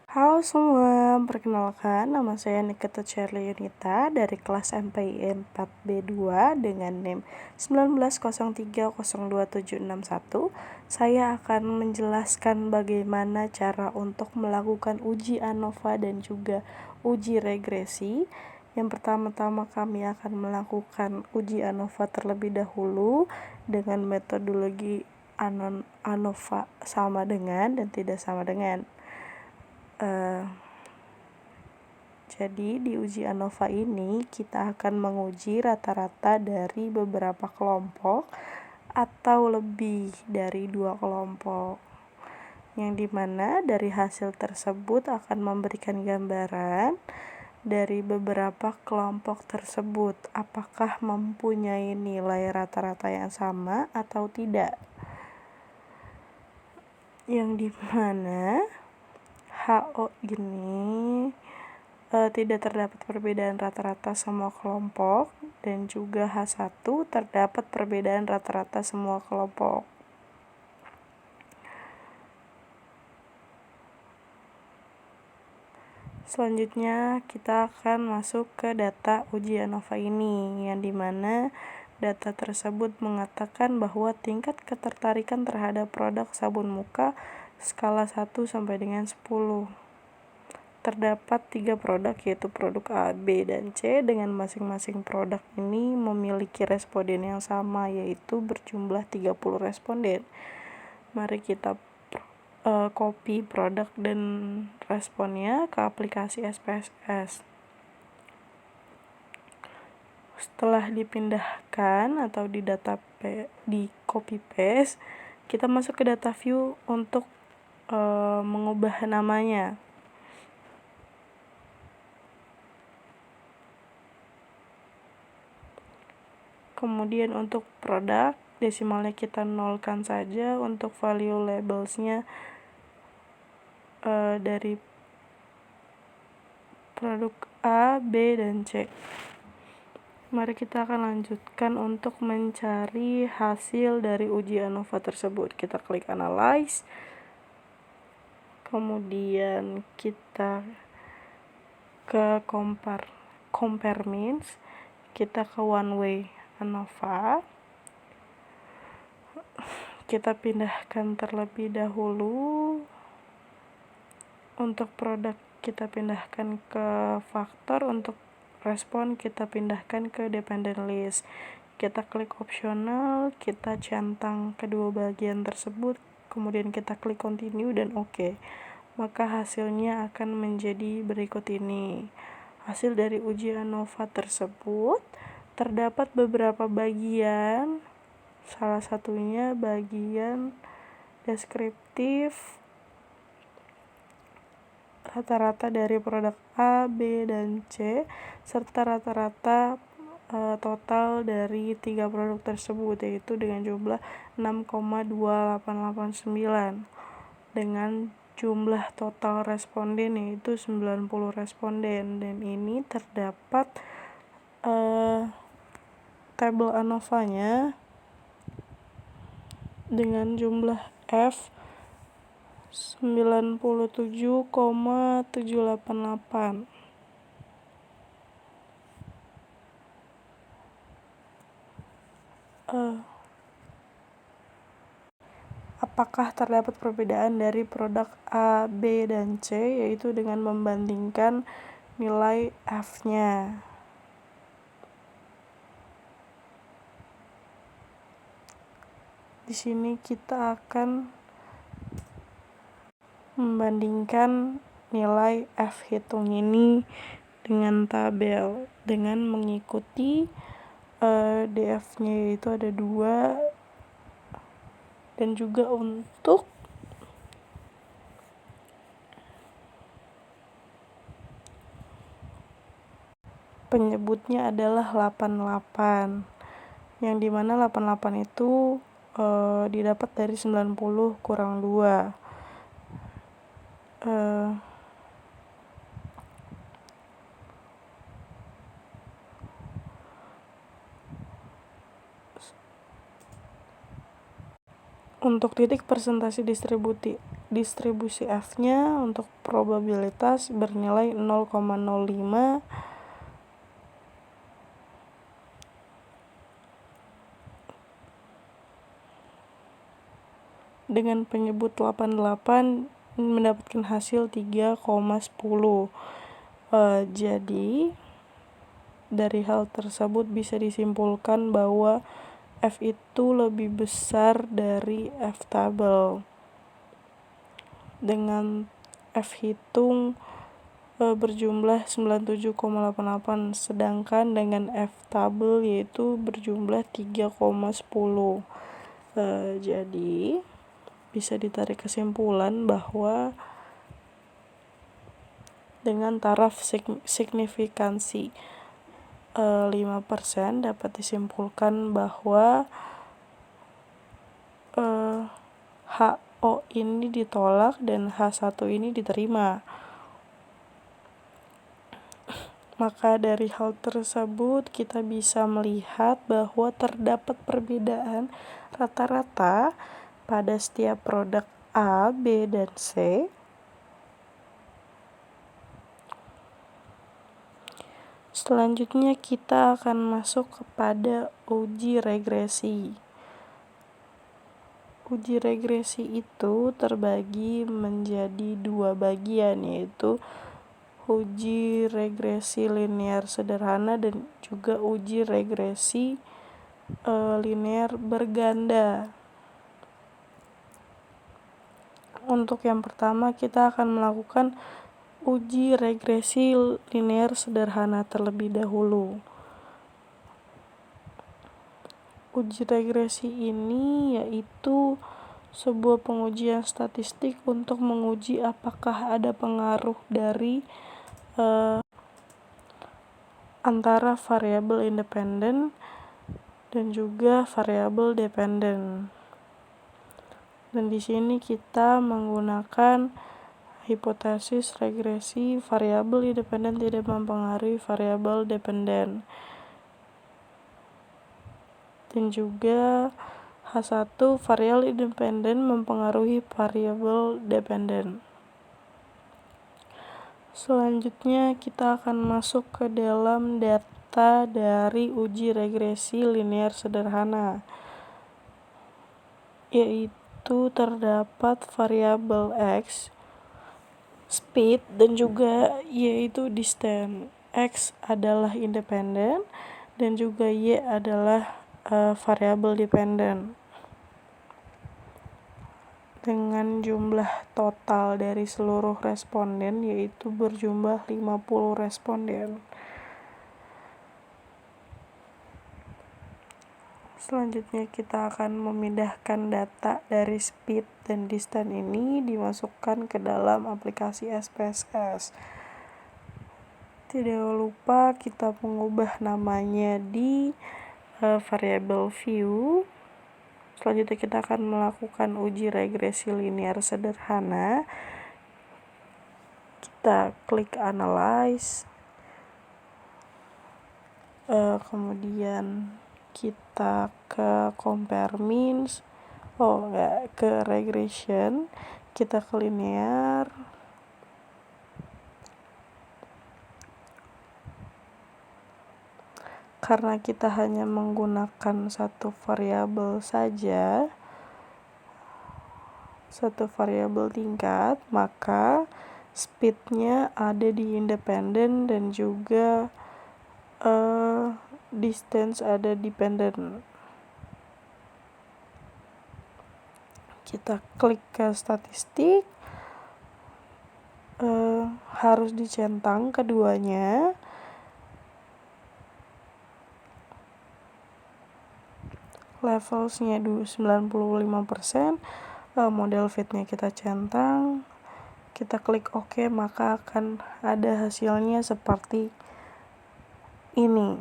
Halo semua, perkenalkan nama saya Nikita Cherly Yunita dari kelas MPI 4B2 dengan NIM 19030271. Saya akan menjelaskan bagaimana cara untuk melakukan uji ANOVA dan juga uji regresi. Yang pertama-tama kami akan melakukan uji ANOVA terlebih dahulu dengan metodologi ANOVA sama dengan dan tidak sama dengan. Jadi di uji ANOVA ini kita akan menguji rata-rata dari beberapa kelompok atau lebih dari 2 kelompok, yang dimana dari hasil tersebut akan memberikan gambaran dari beberapa kelompok tersebut apakah mempunyai nilai rata-rata yang sama atau tidak, yang dimana HO ini tidak terdapat perbedaan rata-rata semua kelompok, dan juga H1 terdapat perbedaan rata-rata semua kelompok. Selanjutnya kita akan masuk ke data uji ANOVA ini, yang dimana data tersebut mengatakan bahwa tingkat ketertarikan terhadap produk sabun muka skala 1 sampai dengan 10. Terdapat 3 produk, yaitu produk A, B, dan C, dengan masing-masing produk ini memiliki responden yang sama, yaitu berjumlah 30 responden. Mari kita copy produk dan responnya ke aplikasi SPSS. Setelah dipindahkan atau di copy paste, kita masuk ke data view untuk mengubah namanya. Kemudian untuk produk, desimalnya kita nolkan saja. Untuk value labelsnya dari produk A, B, dan C. Mari kita akan lanjutkan untuk mencari hasil dari uji ANOVA tersebut. Kita klik analyze, kemudian kita ke compare means, kita ke one way ANOVA, kita pindahkan terlebih dahulu. Untuk produk kita pindahkan ke faktor, untuk respon kita pindahkan ke dependent list. Kita klik opsional, kita centang kedua bagian tersebut, kemudian kita klik continue dan OK. Maka hasilnya akan menjadi berikut ini. Hasil dari uji ANOVA tersebut terdapat beberapa bagian, salah satunya bagian deskriptif rata-rata dari produk A, B, dan C, serta rata-rata total dari 3 produk tersebut, yaitu dengan jumlah 6,2889, dengan jumlah total responden yaitu 90 responden, dan ini terdapat tabel ANOVA-nya dengan jumlah F 97,788. Apakah terdapat perbedaan dari produk A, B, dan C, yaitu dengan membandingkan nilai F-nya. Di sini kita akan membandingkan nilai F hitung ini dengan tabel dengan mengikuti DF-nya, yaitu ada 2, dan juga untuk penyebutnya adalah 88, yang dimana 88 itu didapat dari 90 kurang 2. Untuk titik presentasi distribusi distribusi F-nya untuk probabilitas bernilai 0,05 dengan penyebut 88 mendapatkan hasil 3,10. Jadi dari hal tersebut bisa disimpulkan bahwa F itu lebih besar dari F tabel. Dengan F hitung berjumlah 97,88, sedangkan dengan F tabel yaitu berjumlah 3,10. Jadi bisa ditarik kesimpulan bahwa dengan taraf signifikansi 5% dapat disimpulkan bahwa HO ini ditolak dan H1 ini diterima. Maka dari hal tersebut kita bisa melihat bahwa terdapat perbedaan rata-rata pada setiap produk A, B, dan C. Selanjutnya kita akan masuk kepada uji regresi. Uji regresi itu terbagi menjadi dua bagian, yaitu uji regresi linear sederhana dan juga uji regresi linear berganda. Untuk yang pertama kita akan melakukan uji regresi linear sederhana terlebih dahulu. Uji regresi ini yaitu sebuah pengujian statistik untuk menguji apakah ada pengaruh dari antara variabel independen dan juga variabel dependen. Dan di sini kita menggunakan hipotesis regresi variabel independen tidak mempengaruhi variabel dependen. Dan juga H1 variabel independen mempengaruhi variabel dependen. Selanjutnya kita akan masuk ke dalam data dari uji regresi linear sederhana, yaitu terdapat variabel X, speed, dan juga Y itu distance. X adalah independen dan juga Y adalah variabel dependen. Dengan jumlah total dari seluruh responden yaitu berjumlah 50 responden. Selanjutnya kita akan memindahkan data dari speed dan distance ini dimasukkan ke dalam aplikasi SPSS. Tidak lupa kita mengubah namanya di variable view. Selanjutnya kita akan melakukan uji regresi linear sederhana. Kita klik analyze, kemudian kita ke compare means, ke regression, kita ke linear, karena kita hanya menggunakan satu variabel saja, satu variabel tingkat, maka speednya ada di independen dan juga distance ada dependen. Kita klik ke statistik, harus dicentang keduanya. Levelsnya 95%, model fitnya kita centang, kita klik OK, maka akan ada hasilnya seperti ini.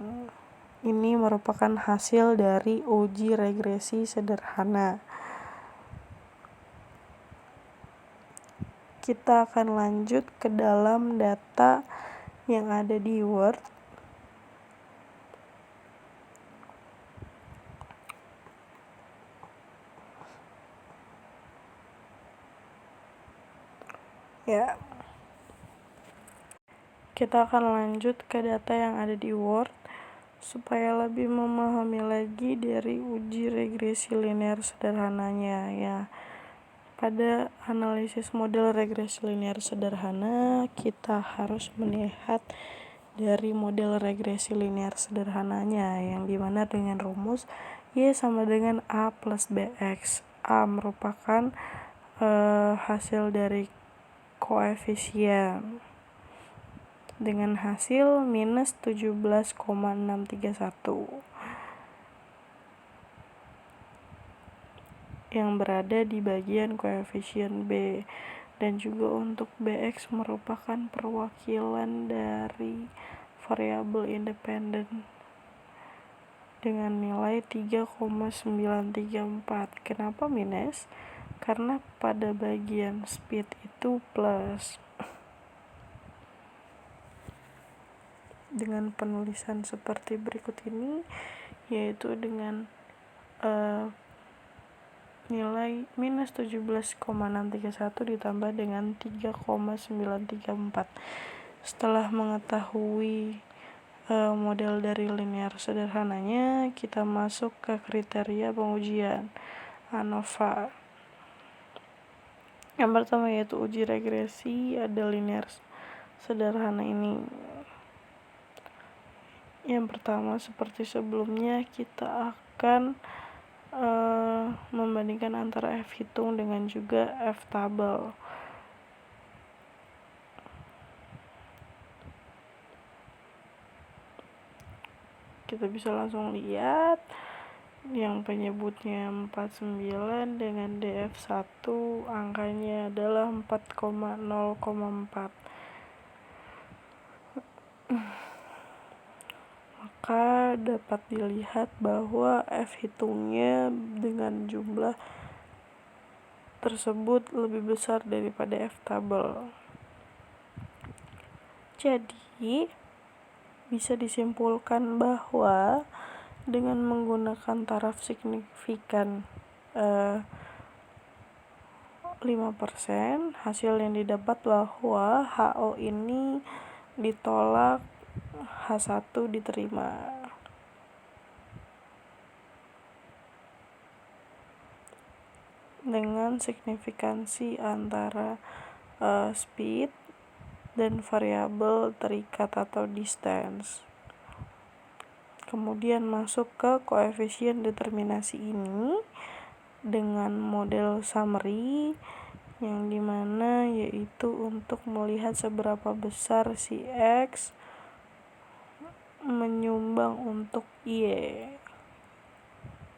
Ini merupakan hasil dari uji regresi sederhana. Kita akan lanjut ke dalam data yang ada di Word. Ya, kita akan lanjut ke data yang ada di Word supaya lebih memahami lagi dari uji regresi linear sederhananya ya. Pada analisis model regresi linear sederhana, kita harus melihat dari model regresi linear sederhananya, yang dimana dengan rumus Y sama dengan A plus BX. A merupakan hasil dari koefisien dengan hasil minus 17,631 yang berada di bagian koefisien B, dan juga untuk BX merupakan perwakilan dari variabel independen dengan nilai 3,934. Kenapa minus? Karena pada bagian speed itu plus. Dengan penulisan seperti berikut ini, yaitu dengan nilai minus 17,631 ditambah dengan 3,934. Setelah mengetahui model dari linear sederhananya, kita masuk ke kriteria pengujian ANOVA. Yang pertama yaitu uji regresi ada linear sederhana ini. Yang pertama, seperti sebelumnya, kita akan membandingkan antara F hitung dengan juga F tabel. Kita bisa langsung lihat yang penyebutnya 49 dengan DF1 angkanya adalah 4,0,4. Maka dapat dilihat bahwa F hitungnya dengan jumlah tersebut lebih besar daripada F tabel. Jadi bisa disimpulkan bahwa dengan menggunakan taraf signifikan 5%, hasil yang didapat bahwa HO ini ditolak, H1 diterima. Dengan signifikansi antara speed dan variabel terikat atau distance. Kemudian masuk ke koefisien determinasi ini dengan model summary, yang dimana yaitu untuk melihat seberapa besar si X menyumbang untuk Y.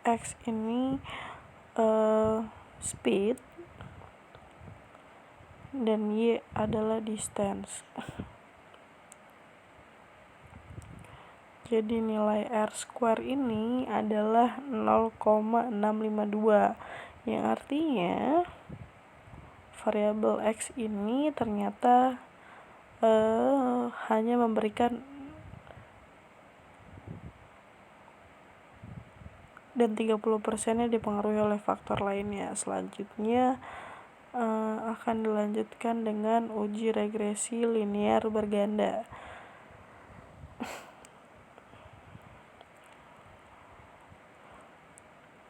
X ini speed dan Y adalah distance. Jadi nilai R² ini adalah 0,652, yang artinya variabel X ini ternyata hanya memberikan dan 30%-nya dipengaruhi oleh faktor lainnya. Selanjutnya akan dilanjutkan dengan uji regresi linear berganda.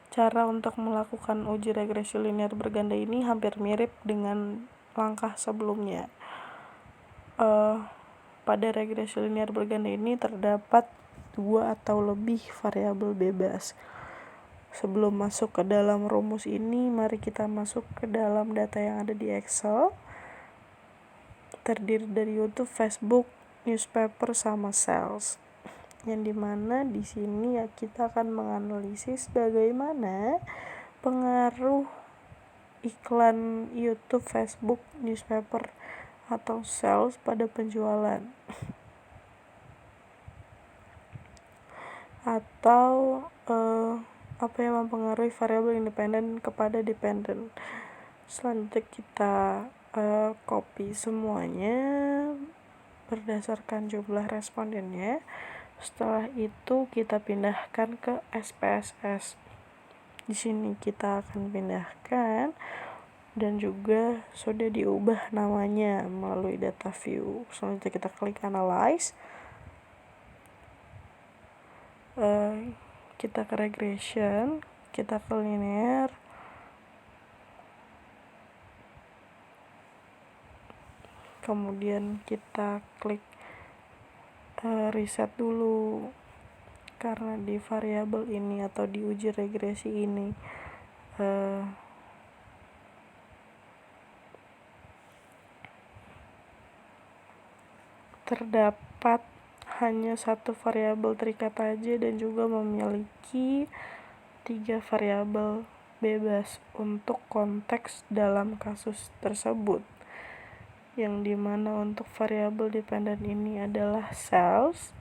Cara untuk melakukan uji regresi linear berganda ini hampir mirip dengan langkah sebelumnya. Pada regresi linear berganda ini terdapat 2 atau lebih variabel bebas. Sebelum masuk ke dalam rumus ini, mari kita masuk ke dalam data yang ada di Excel. Terdiri dari YouTube, Facebook, newspaper, sama sales. Yang dimana di sini ya kita akan menganalisis bagaimana pengaruh iklan YouTube, Facebook, newspaper, atau sales pada penjualan, atau apa yang mempengaruhi variabel independen kepada dependen. Selanjutnya kita copy semuanya berdasarkan jumlah respondennya. Setelah itu kita pindahkan ke SPSS. Di sini kita akan pindahkan dan juga sudah diubah namanya melalui data view. Selanjutnya kita klik analyze, kita ke regression, kita ke linear, kemudian kita klik reset dulu, karena di variabel ini atau di uji regresi ini terdapat hanya satu variabel terikat aja dan juga memiliki 3 variabel bebas untuk konteks dalam kasus tersebut, yang dimana untuk variabel dependen ini adalah sales,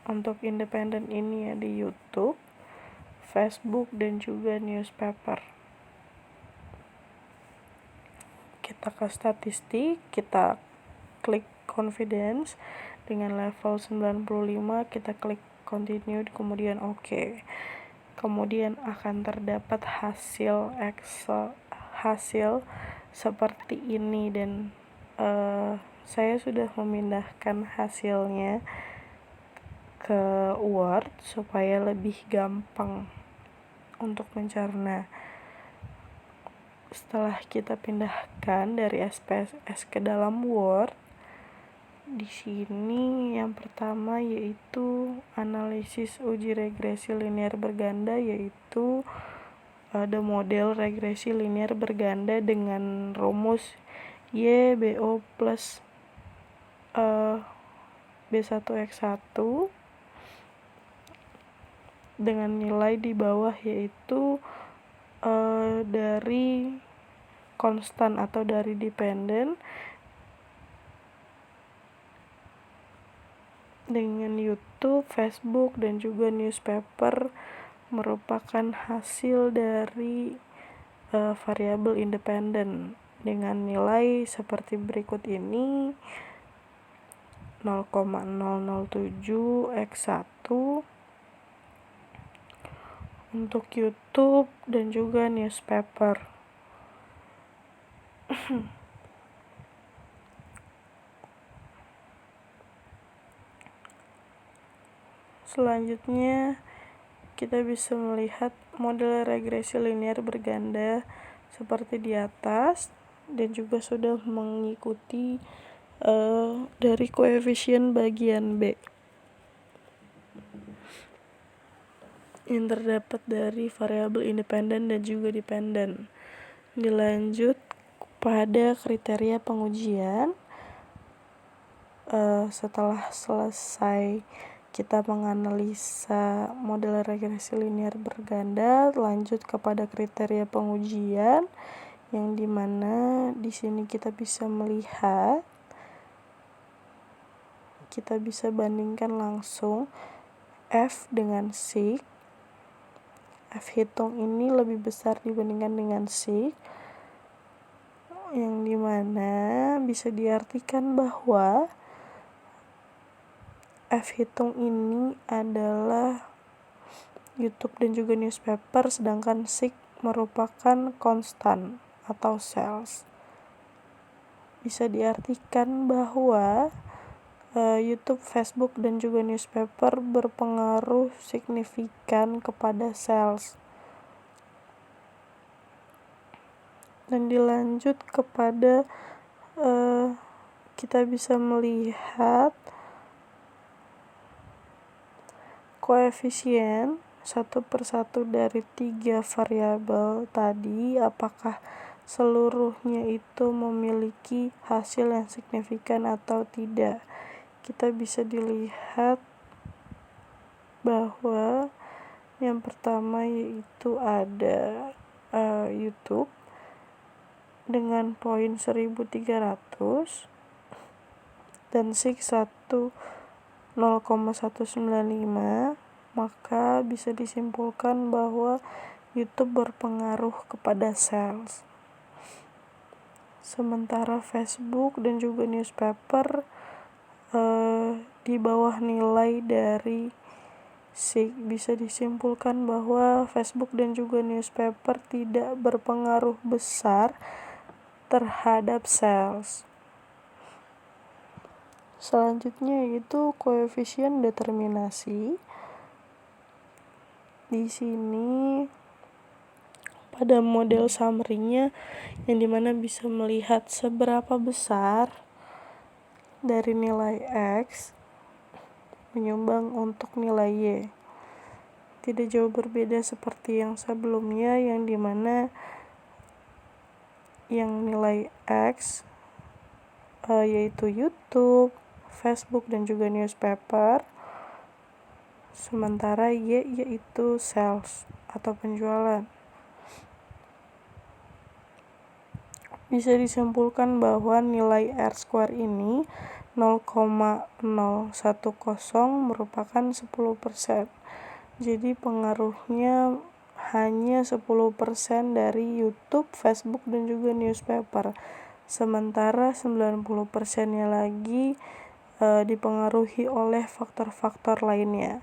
untuk independen ini ada YouTube, Facebook, dan juga newspaper. Kita ke statistik, kita klik confidence dengan level 95, kita klik continue, kemudian OK. Kemudian akan terdapat hasil seperti ini, dan saya sudah memindahkan hasilnya ke Word supaya lebih gampang untuk mencerna. Setelah kita pindahkan dari SPSS ke dalam Word, di sini yang pertama yaitu analisis uji regresi linear berganda, yaitu ada model regresi linear berganda dengan rumus YBO plus B1X1 dengan nilai di bawah yaitu dari konstan atau dari dependen dengan YouTube, Facebook, dan juga newspaper merupakan hasil dari variabel independen dengan nilai seperti berikut ini: 0,007x1 untuk YouTube dan juga newspaper. Selanjutnya kita bisa melihat model regresi linear berganda seperti di atas, dan juga sudah mengikuti dari koefisien bagian B yang terdapat dari variabel independen dan juga dependen. Dilanjut pada kriteria pengujian. Setelah selesai kita menganalisa model regresi linear berganda, lanjut kepada kriteria pengujian, yang dimana di sini kita bisa melihat, kita bisa bandingkan langsung F dengan sig. F hitung ini lebih besar dibandingkan dengan sig, yang dimana bisa diartikan bahwa F hitung ini adalah YouTube dan juga newspaper, sedangkan sig merupakan konstan atau sales. Bisa diartikan bahwa YouTube, Facebook, dan juga newspaper berpengaruh signifikan kepada sales. Dan dilanjut kepada kita bisa melihat koefisien satu persatu dari 3 variabel tadi, apakah seluruhnya itu memiliki hasil yang signifikan atau tidak. Kita bisa dilihat bahwa yang pertama yaitu ada YouTube dengan poin 1300 dan sig 0,195, maka bisa disimpulkan bahwa YouTube berpengaruh kepada sales. Sementara Facebook dan juga newspaper di bawah nilai dari Bisa disimpulkan bahwa Facebook dan juga newspaper tidak berpengaruh besar terhadap sales. Selanjutnya yaitu koefisien determinasi. Di sini pada model summary-nya yang dimana bisa melihat seberapa besar dari nilai X menyumbang untuk nilai Y. Tidak jauh berbeda seperti yang sebelumnya yang dimana yang nilai X yaitu YouTube, Facebook dan juga newspaper, sementara Y yaitu sales atau penjualan. Bisa disimpulkan bahwa nilai R² ini 0,010 merupakan 10%. Jadi pengaruhnya hanya 10% dari YouTube, Facebook dan juga newspaper. Sementara 90%-nya lagi dipengaruhi oleh faktor-faktor lainnya.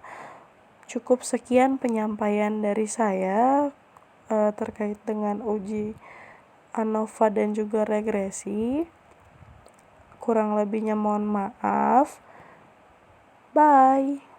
Cukup sekian penyampaian dari saya terkait dengan uji ANOVA dan juga regresi. Kurang lebihnya mohon maaf. Bye.